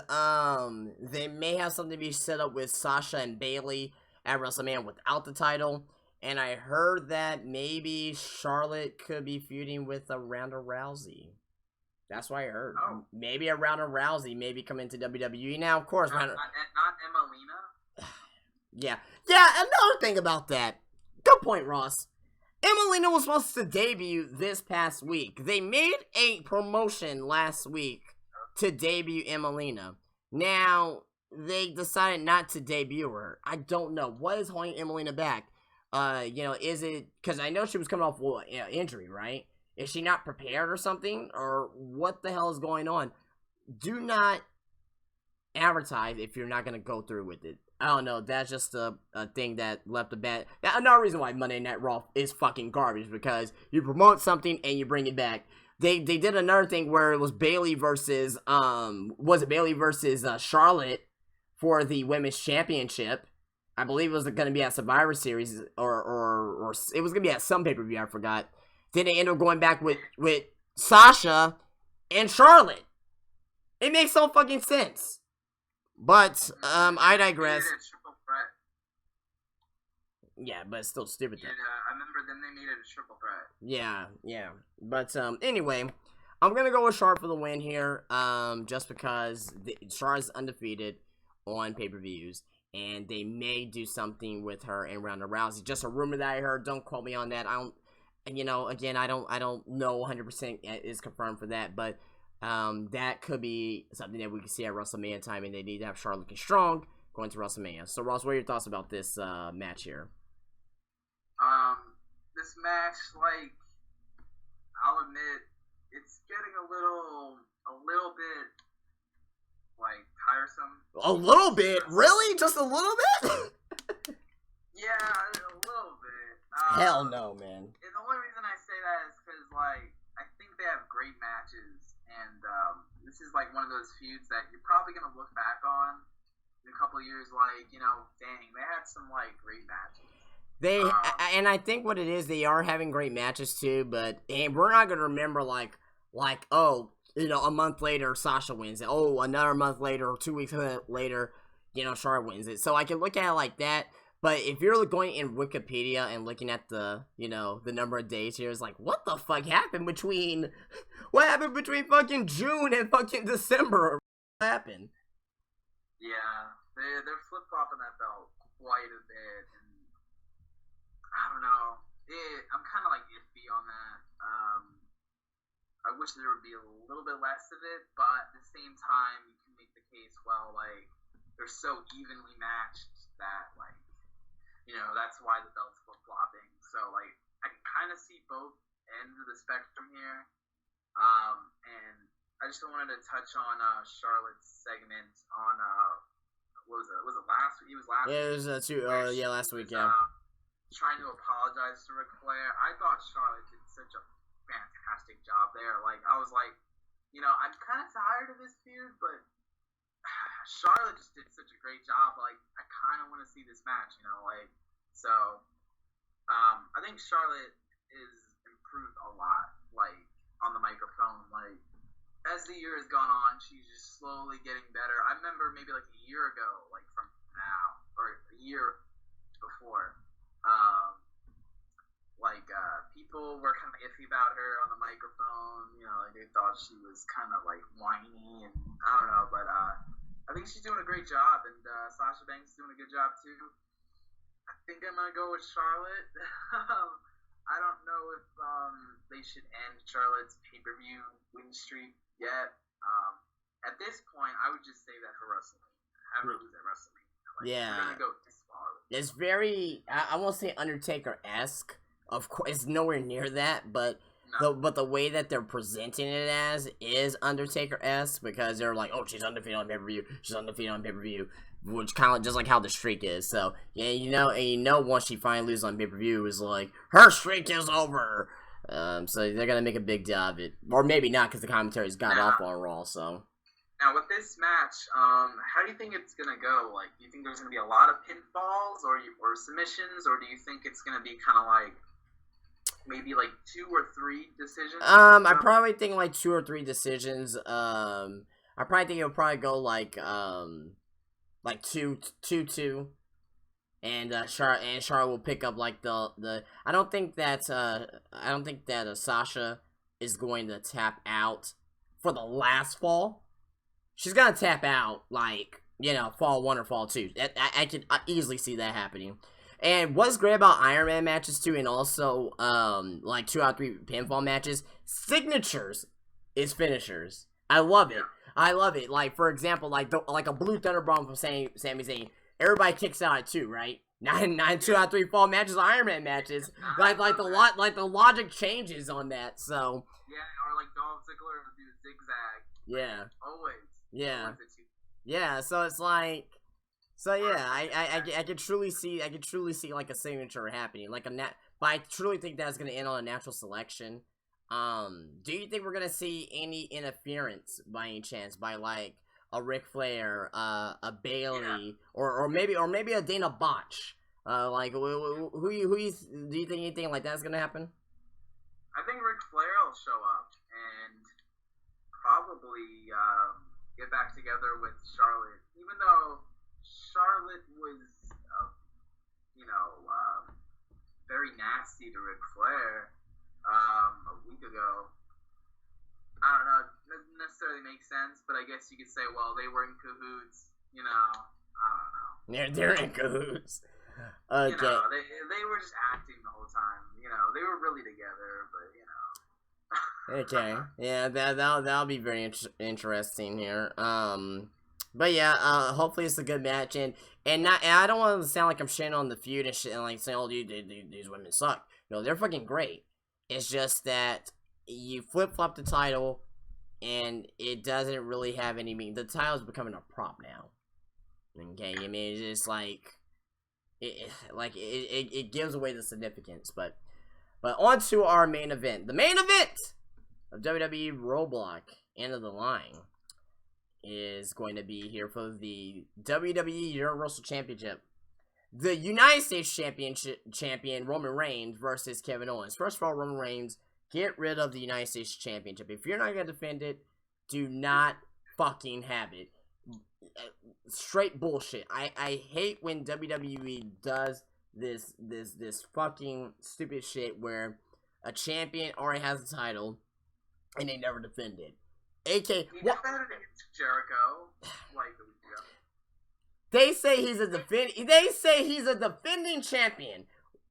they may have something to be set up with Sasha and Bayley at WrestleMania without the title. And I heard that maybe Charlotte could be feuding with a Ronda Rousey. That's what I heard. Oh. Maybe a Ronda Rousey maybe come into WWE. Now, of course, not Emelina. Yeah, another thing about that. Good point, Ross. Emelina was supposed to debut this past week. They made a promotion last week to debut Emelina. Now, they decided not to debut her. I don't know. What is holding Emelina back? Is it because I know she was coming off injury, right? Is she not prepared or something, or what the hell is going on? Do not advertise if you're not gonna go through with it. I don't know. That's just a thing that left a bad. Another reason why Monday Night Raw is fucking garbage, because you promote something and you bring it back. They did another thing where it was Bayley versus Charlotte for the women's championship. I believe it was going to be at Survivor Series or it was going to be at some pay-per-view, I forgot. Then they ended up going back with Sasha and Charlotte. It makes no fucking sense. But I digress. Yeah, but it's still stupid. Yeah, I remember then they made it a triple threat. Yeah. But anyway, I'm gonna go with Charlotte for the win here. Just because Charlotte's undefeated on pay-per-views, and they may do something with her and Ronda Rousey. Just a rumor that I heard. Don't quote me on that. I don't. Again, I don't know 100% is confirmed for that, but that could be something that we can see at WrestleMania time, and they need to have Charlotte looking strong going to WrestleMania. So, Ross, what are your thoughts about this match here? This match, like, I'll admit, it's getting a little bit, like, tiresome. A little bit? Really? Just a little bit? Yeah, a little bit. Hell no, man. And the only reason I say that is because, like, I think they have great matches, and this is, like, one of those feuds that you're probably going to look back on in a couple of years, like, dang, they had some, like, great matches. And I think what it is, they are having great matches too, but we're not gonna remember like a month later Sasha wins it. Oh, another month later or 2 weeks later, Charlotte wins it. So I can look at it like that. But if you're going in Wikipedia and looking at the number of days here, it's like, what the fuck happened between fucking June and fucking December? What happened? Yeah, they're flip flopping that belt quite a bit. I don't know. I'm kind of like iffy on that. I wish there would be a little bit less of it, but at the same time, you can make the case, well, like, they're so evenly matched that, like, that's why the belt's flip-flopping. So, like, I can kind of see both ends of the spectrum here. And I just wanted to touch on Charlotte's segment on, what was it? Was it last week? It was last week. Yeah, it was last week, yeah. Trying to apologize to Ric Flair. I thought Charlotte did such a fantastic job there. Like, I was like, I'm kind of tired of this feud, but Charlotte just did such a great job. Like, I kind of want to see this match, So, I think Charlotte is improved a lot, like, on the microphone. Like, as the year has gone on, she's just slowly getting better. I remember maybe like a year ago, like from now, or a year before, people were kind of iffy about her on the microphone. Like they thought she was kind of like whiny, and I don't know, but I think she's doing a great job, and Sasha Banks is doing a good job too. I think I'm gonna go with Charlotte. I don't know if they should end Charlotte's pay-per-view win streak yet. At this point, I would just say that for WrestleMania. Have her lose at WrestleMania. Like, yeah. We're gonna go this far. It's very, I won't say Undertaker-esque. Of course, it's nowhere near that, but the way that they're presenting it as is Undertaker-esque, because they're like, oh, she's undefeated on pay-per-view, which kind of just like how the streak is. So yeah, once she finally loses on pay-per-view, is like her streak is over. So they're gonna make a big deal of it, or maybe not, because the commentary's got off on Raw. So now with this match, how do you think it's gonna go? Like, do you think there's gonna be a lot of pinfalls or submissions, or do you think it's gonna be kind of like maybe like 2 or 3 decisions? I probably think like 2 or 3 decisions. I probably think it'll probably go like 2-2, and Charlotte will pick up like the. I don't think that Sasha is going to tap out for the last fall. She's gonna tap out like fall 1 or fall 2. I can easily see that happening. And what's great about Iron Man matches too, and also like 2 out of 3 pinfall matches, signatures is finishers. I love it. Like, for example, like a Blue Thunder Bomb from Sami Zayn. Everybody kicks out at 2, right? Nine 2 out of 3 fall matches are Iron Man matches. Like the logic changes on that. So yeah, or like Dolph Ziggler do zigzag. Yeah. Always. Yeah. Always Yeah. So it's like. So yeah, I could truly see like a signature happening, like but I truly think that's gonna end on a natural selection. Do you think we're gonna see any interference by any chance by like a Ric Flair, a Bailey, or maybe a Dana Botch? Like who do you think anything like that's gonna happen? I think Ric Flair will show up and probably get back together with Charlotte, even though Charlotte was, very nasty to Ric Flair a week ago. I don't know. It doesn't necessarily make sense, but I guess you could say, well, they were in cahoots. I don't know. They're in cahoots. Okay. They were just acting the whole time. They were really together, but Okay. Yeah, that'll be very interesting here. But yeah, hopefully it's a good match, and I don't want to sound like I'm shitting on the feud and shit, and like saying, oh, these women suck. No, they're fucking great. It's just that you flip-flop the title, and it doesn't really have any meaning. The title's becoming a prop now. Okay, I mean, it's just like, it gives away the significance, but on to our main event. The main event of WWE Roadblock, End of the Line, is going to be here for the WWE Universal Championship. The United States champion Roman Reigns versus Kevin Owens. First of all, Roman Reigns, get rid of the United States Championship. If you're not going to defend it, do not fucking have it. Straight bullshit. I hate when WWE does this fucking stupid shit where a champion already has a title and they never defend it. He defended against Jericho like a week ago. They say he's a defending champion.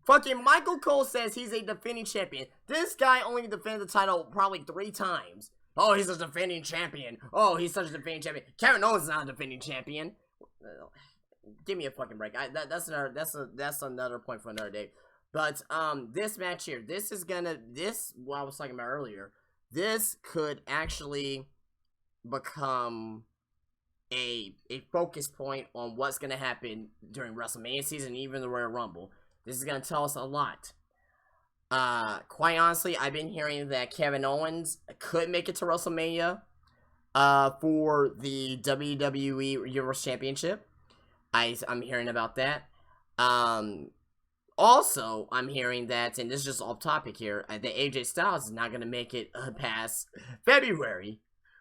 Fucking Michael Cole says he's a defending champion. This guy only defended the title probably 3 times. Oh, he's a defending champion. Oh, he's such a defending champion. Kevin Owens is not a defending champion. Give me a fucking break. That's another point for another day. But this match here, what I was talking about earlier, this could actually become a focus point on what's gonna happen during WrestleMania season, even the Royal Rumble. This is gonna tell us a lot. Quite honestly, I've been hearing that Kevin Owens could make it to WrestleMania for the WWE Universal Championship. I'm hearing about that. Also, I'm hearing that, and this is just off topic here, that AJ Styles is not going to make it past February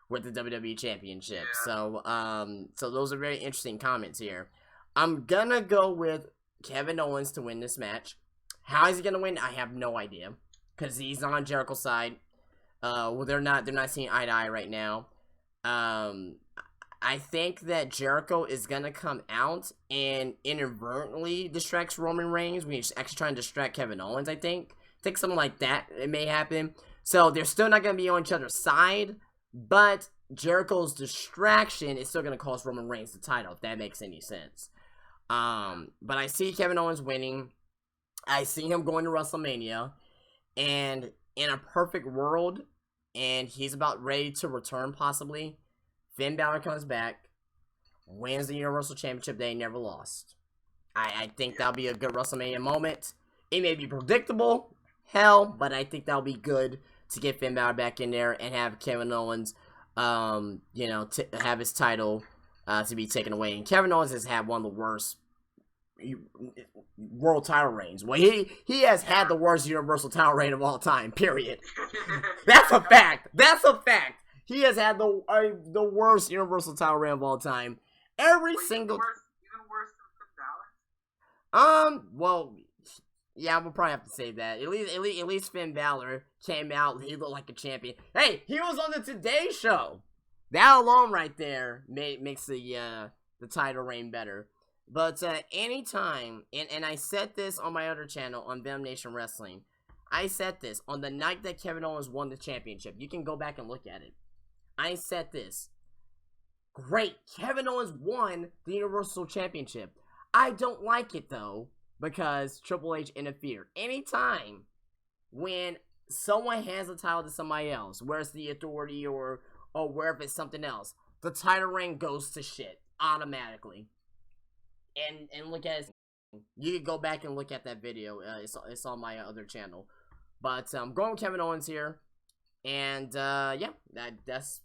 with the WWE Championship. Yeah. So those are very interesting comments here. I'm going to go with Kevin Owens to win this match. How is he going to win? I have no idea, because he's on Jericho's side. They're not seeing eye to eye right now. I think that Jericho is going to come out and inadvertently distracts Roman Reigns when he's actually trying to distract Kevin Owens, I think. Something like that, it may happen. So they're still not going to be on each other's side, but Jericho's distraction is still going to cost Roman Reigns the title, if that makes any sense. But I see Kevin Owens winning. I see him going to WrestleMania, and in a perfect world, and he's about ready to return possibly, Finn Balor comes back, wins the Universal Championship they never lost. I think that'll be a good WrestleMania moment. It may be predictable, but I think that'll be good to get Finn Balor back in there and have Kevin Owens, have his title to be taken away. And Kevin Owens has had one of the worst world title reigns. Well, he has had the worst Universal title reign of all time, period. That's a fact. He has had the worst Universal title reign of all time. Even worse than Finn Balor? Well, yeah, we'll probably have to say that. At least Finn Balor came out. He looked like a champion. Hey, he was on the Today Show. That alone, right there, makes the title reign better. But anytime, and I said this on my other channel on Venom Nation Wrestling. I said this on the night that Kevin Owens won the championship. You can go back and look at it. I said this. Great, Kevin Owens won the Universal Championship. I don't like it, though, because Triple H interfered. Anytime when someone hands the title to somebody else, where's the authority or wherever it's something else, the title reign goes to shit automatically. And look at, you can go back and look at that video. It's on my other channel. But going with Kevin Owens here, and yeah, that's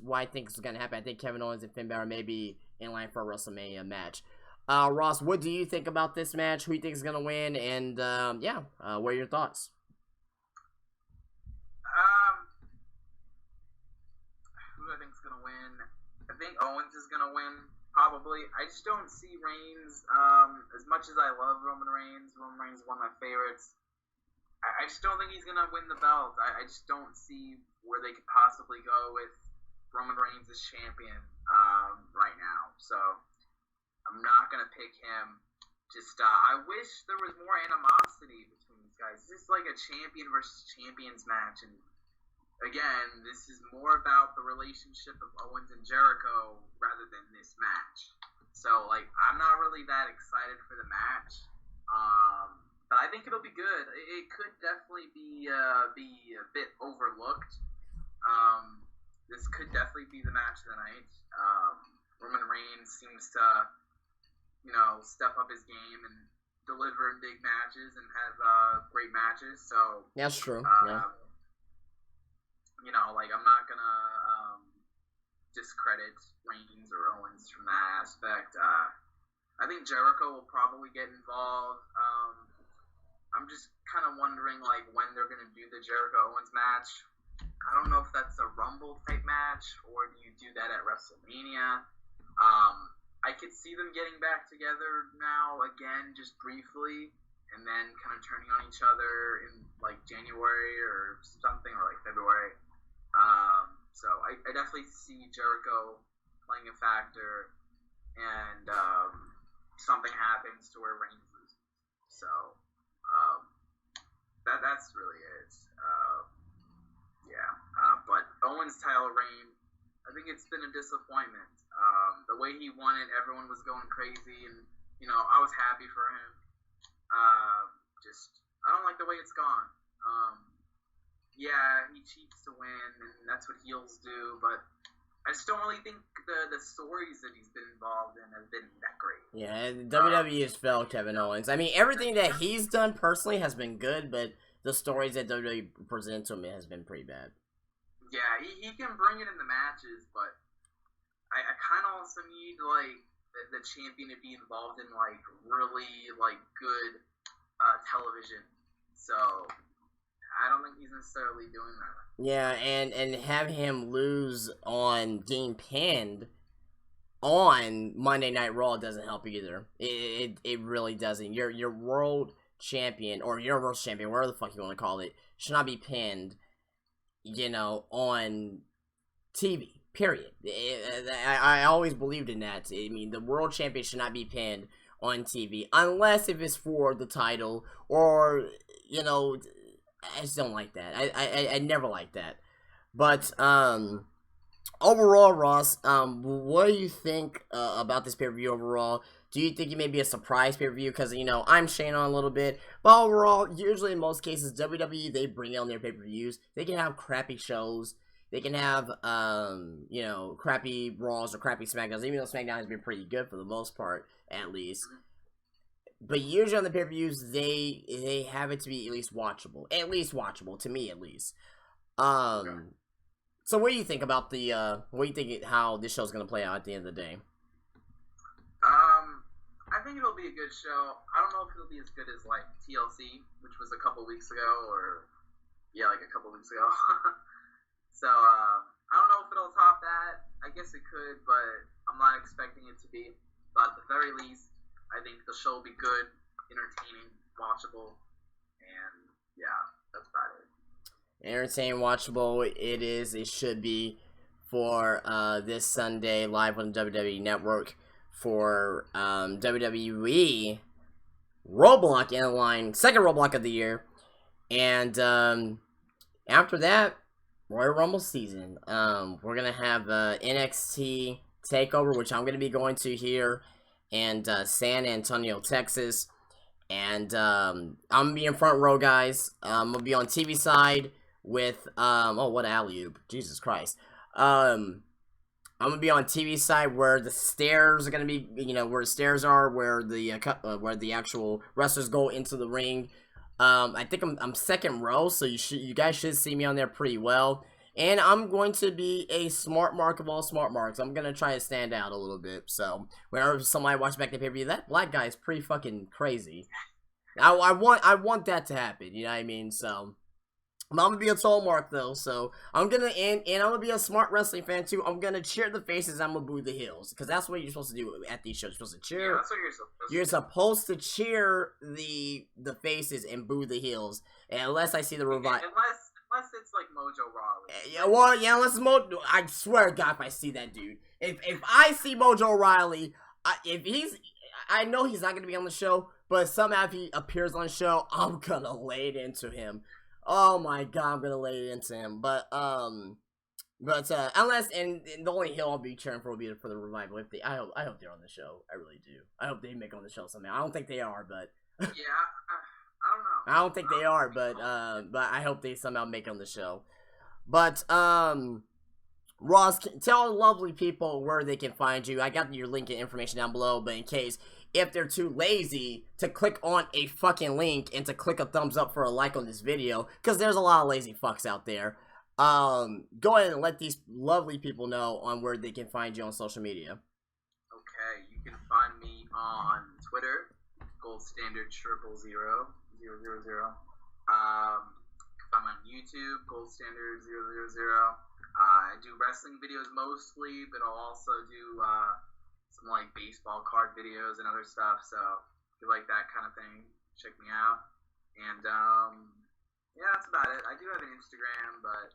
why I think it's gonna happen. I think Kevin Owens and Finn Balor may be in line for a WrestleMania match. Ross, what do you think about this match? Who do you think is gonna win? And yeah, what are your thoughts? Who do I think is gonna win? I think Owens is gonna win. Probably. I just don't see Reigns, as much as I love Roman Reigns is one of my favorites. I just don't think he's going to win the belt. I just don't see where they could possibly go with Roman Reigns as champion right now. So I'm not going to pick him. Just I wish there was more animosity between these guys. It's just like a champion versus champions match. And again, this is more about the relationship of Owens and Jericho rather than this match. So, like, I'm not really that excited for the match. But I think it'll be good. It could definitely be a bit overlooked. This could definitely be the match of the night. Roman Reigns seems to, step up his game and deliver big matches and have great matches. So that's true. Yeah. I'm not gonna discredit Reigns or Owens from that aspect. I think Jericho will probably get involved. I'm just kind of wondering, when they're gonna do the Jericho-Owens match. I don't know if that's a Rumble type match or do you do that at WrestleMania. I could see them getting back together now again, just briefly, and then kind of turning on each other in January or something, or February. So I definitely see Jericho playing a factor, and something happens to where Reigns loses. So that's really it. But Owens' title reign, I think it's been a disappointment. The way he won it, everyone was going crazy, and I was happy for him. I don't like the way it's gone. Yeah, he cheats to win, and that's what heels do, but I just don't really think the stories that he's been involved in have been that great. Yeah, WWE has failed Kevin Owens. I mean, everything that he's done personally has been good, but the stories that WWE presents to him has been pretty bad. Yeah, he can bring it in the matches, but I kind of also need, the champion to be involved in, really, good television. So I don't think he's necessarily doing that. Yeah, and have him lose on getting pinned on Monday Night Raw doesn't help either. It really doesn't. Your world champion or universal champion, whatever the fuck you want to call it, should not be pinned, on TV. Period. I always believed in that. I mean, the world champion should not be pinned on TV unless if it's for the title or I just don't like that. I never like that. But overall, Ross, what do you think about this pay-per-view overall? Do you think it may be a surprise pay-per-view? Because, I'm shading on a little bit. But overall, usually in most cases, WWE, they bring on their pay-per-views. They can have crappy shows. They can have, crappy Raws or crappy SmackDowns. Even though SmackDown has been pretty good for the most part, at least. But usually on the pay-per-views, they have it to be at least watchable. At least watchable, to me at least. So what do you think about how this show's going to play out at the end of the day? I think it'll be a good show. I don't know if it'll be as good as, TLC, which was a couple weeks ago, or, a couple weeks ago. So, I don't know if it'll top that. I guess it could, but I'm not expecting it to be. But at the very least, I think the show will be good, entertaining, watchable, and yeah, that's about it. Entertaining, watchable, it should be for this Sunday live on the WWE Network for WWE Roadblock in line, second Roadblock of the year, and after that, Royal Rumble season. We're gonna have NXT Takeover, which I'm gonna be going to here in San Antonio, Texas, And I'm gonna be in front row, guys. I'm gonna be on TV side with oh, what alley-oop, Jesus Christ. I'm gonna be on TV side where the stairs are gonna be, where the stairs are, where the actual wrestlers go into the ring. I think I'm second row, so you guys should see me on there pretty well. And I'm going to be a smart mark of all smart marks. I'm gonna try to stand out a little bit. So whenever somebody watches back the pay-per-view, that black guy is pretty fucking crazy. I want that to happen. You know what I mean? So I'm gonna be a tall mark though. So I'm gonna and I'm gonna be a smart wrestling fan too. I'm gonna cheer the faces. I'm gonna boo the heels because that's what you're supposed to do at these shows. You're supposed to cheer. Yeah, that's what you're supposed to cheer the faces and boo the heels. And unless I see the revival. Unless it's like Mojo Rawley. Yeah, well, yeah, unless Mojo. I swear to God, if I see that dude, if I see Mojo Rawley, I know he's not gonna be on the show, but somehow if he appears on the show, I'm gonna lay it into him. Oh my God, I'm gonna lay it into him. But unless and the only heel I'll be cheering for will be for the revival. I hope they're on the show. I really do. I hope they make on the show somehow. I don't think they are, but yeah. I don't know. I don't think they are, but I hope they somehow make it on the show. But Ross, tell lovely people where they can find you. I got your link and information down below, but in case if they're too lazy to click on a fucking link and to click a thumbs up for a like on this video, because there's a lot of lazy fucks out there, go ahead and let these lovely people know on where they can find you on social media. Okay, you can find me on Twitter, Gold Standard 000. I'm on YouTube, Gold Standard 000. I do wrestling videos mostly, but I'll also do some like baseball card videos and other stuff. So if you like that kind of thing, check me out. And yeah, that's about it. I do have an Instagram, but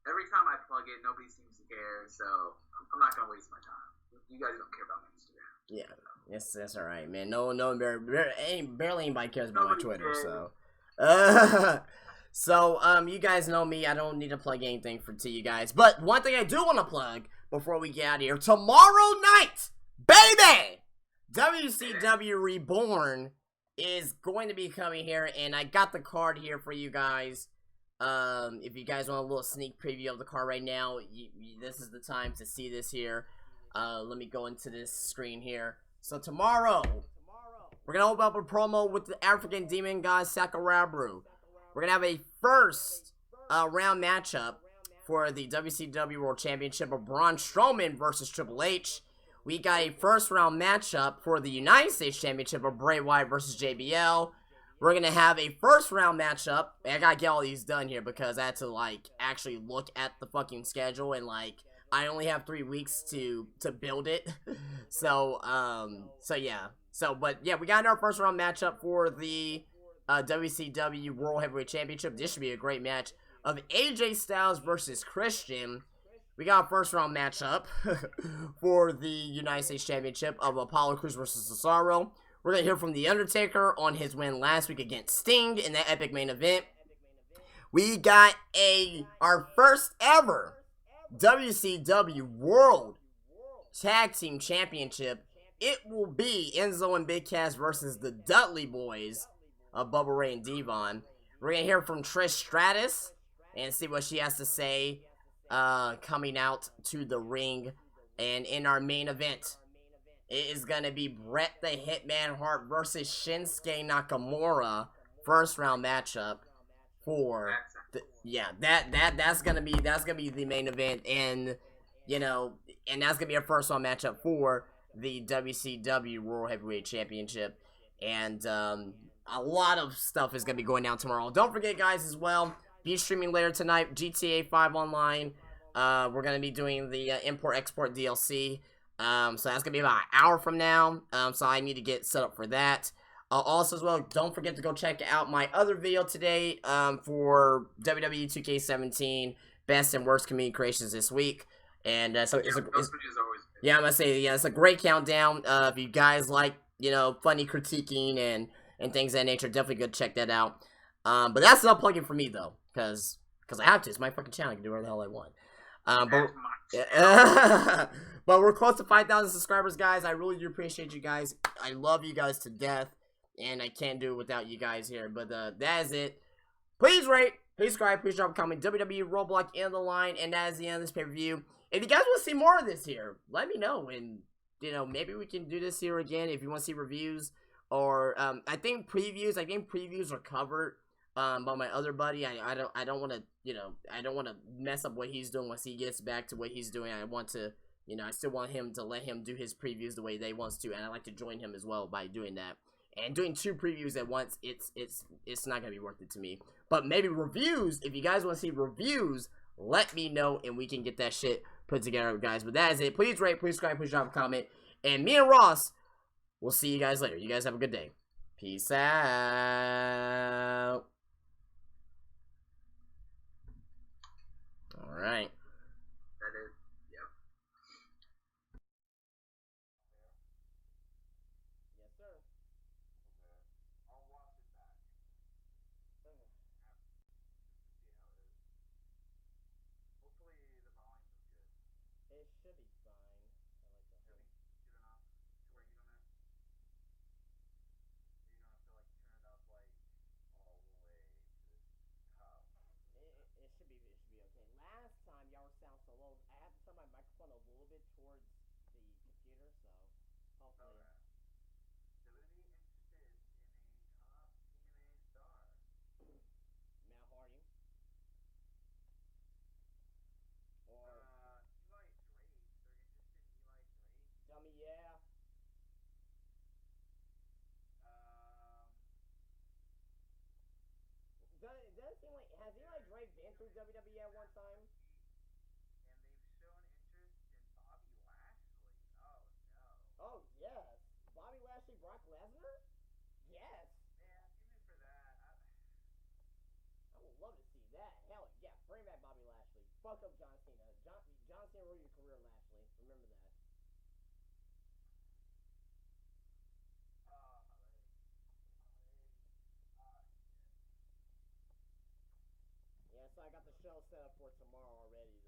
every time I plug it, nobody seems to care. So I'm not gonna waste my time. You guys don't care about my Instagram. Yeah, yes, that's all right, man. No, barely anybody cares about my Twitter. So. So, you guys know me. I don't need to plug anything to you guys. But one thing I do want to plug before we get out of here. Tomorrow night, baby! WCW Reborn is going to be coming here. And I got the card here for you guys. If you guys want a little sneak preview of the card right now, this is the time to see this here. Let me go into this screen here. So tomorrow, we're going to open up a promo with the African Demon guy, Sakurabru. We're going to have a first round matchup for the WCW World Championship of Braun Strowman versus Triple H. We got a first round matchup for the United States Championship of Bray Wyatt versus JBL. We're going to have a first round matchup. I got to get all these done here because I had to, like, actually look at the fucking schedule and, like, I only have 3 weeks to build it. So yeah. But yeah, we got our first round matchup for the WCW World Heavyweight Championship. This should be a great match of AJ Styles versus Christian. We got a first round matchup for the United States Championship of Apollo Crews versus Cesaro. We're going to hear from The Undertaker on his win last week against Sting in that epic main event. We got our first ever WCW World Tag Team Championship. It will be Enzo and Big Cass versus the Dudley Boys of Bubba Ray and Devon. We're going to hear from Trish Stratus and see what she has to say coming out to the ring. And in our main event, it is going to be Bret the Hitman Hart versus Shinsuke Nakamura. First round matchup for that's gonna be the main event, and and that's gonna be our first round matchup for the WCW World Heavyweight Championship. And a lot of stuff is gonna be going down tomorrow. Don't forget, guys, as well, be streaming later tonight, GTA 5 Online. We're gonna be doing the import-export DLC. So that's gonna be about an hour from now. So I need to get set up for that. Also, as well, don't forget to go check out my other video today for WWE 2K17 Best and Worst Community Creations this week. And so it's I'm gonna say, it's a great countdown. If you guys like, funny critiquing and things of that nature, definitely go check that out. But that's not plugging for me though, because I have to. It's my fucking channel. I can do whatever the hell I want. But we're close to 5,000 subscribers, guys. I really do appreciate you guys. I love you guys to death. and I can't do it without you guys here. But that is it. Please rate, please subscribe, please drop a comment. WWE Roadblock in the line, and that is the end of this pay-per-view. If you guys want to see more of this here, let me know, and maybe we can do this here again if you want to see reviews or I think previews are covered by my other buddy. I don't want to I don't want to mess up what he's doing once he gets back to what he's doing. I want to I still want him to let him do his previews the way they wants to, and I like to join him as well by doing that. And doing 2 previews at once, it's not gonna be worth it to me. But maybe reviews, if you guys want to see reviews, let me know and we can get that shit put together, guys. But that is it. Please rate, please subscribe, please drop a comment. And me and Ross, we'll see you guys later. You guys have a good day. Peace out. Alright. That is, yep. Yes, sir. I'll watch it back. Hopefully the volume is good. It should be fine. I like that. Good enough to where you don't have to like turn it up like all the way to the top. It should be okay. Last time y'all sound so low, I had to turn my microphone a little bit towards the computer, so hopefully. Okay. WWE interested in a top TNA star. Matt Hardy. Or Eli Drake. They're interested in Eli Drake. dummy, yeah. Does it seem like has Eli Drake been through WWE at one time? And they've shown interest in Bobby Lashley. Oh no. Oh yes, Bobby Lashley, Brock Lesnar. Yes, Yeah, even for that, I would love to see that. Hell yeah, bring back Bobby Lashley. Fuck up John Cena. John Cena ruined your career, Lashley. Remember that. Yeah, so I got the show set up for tomorrow already.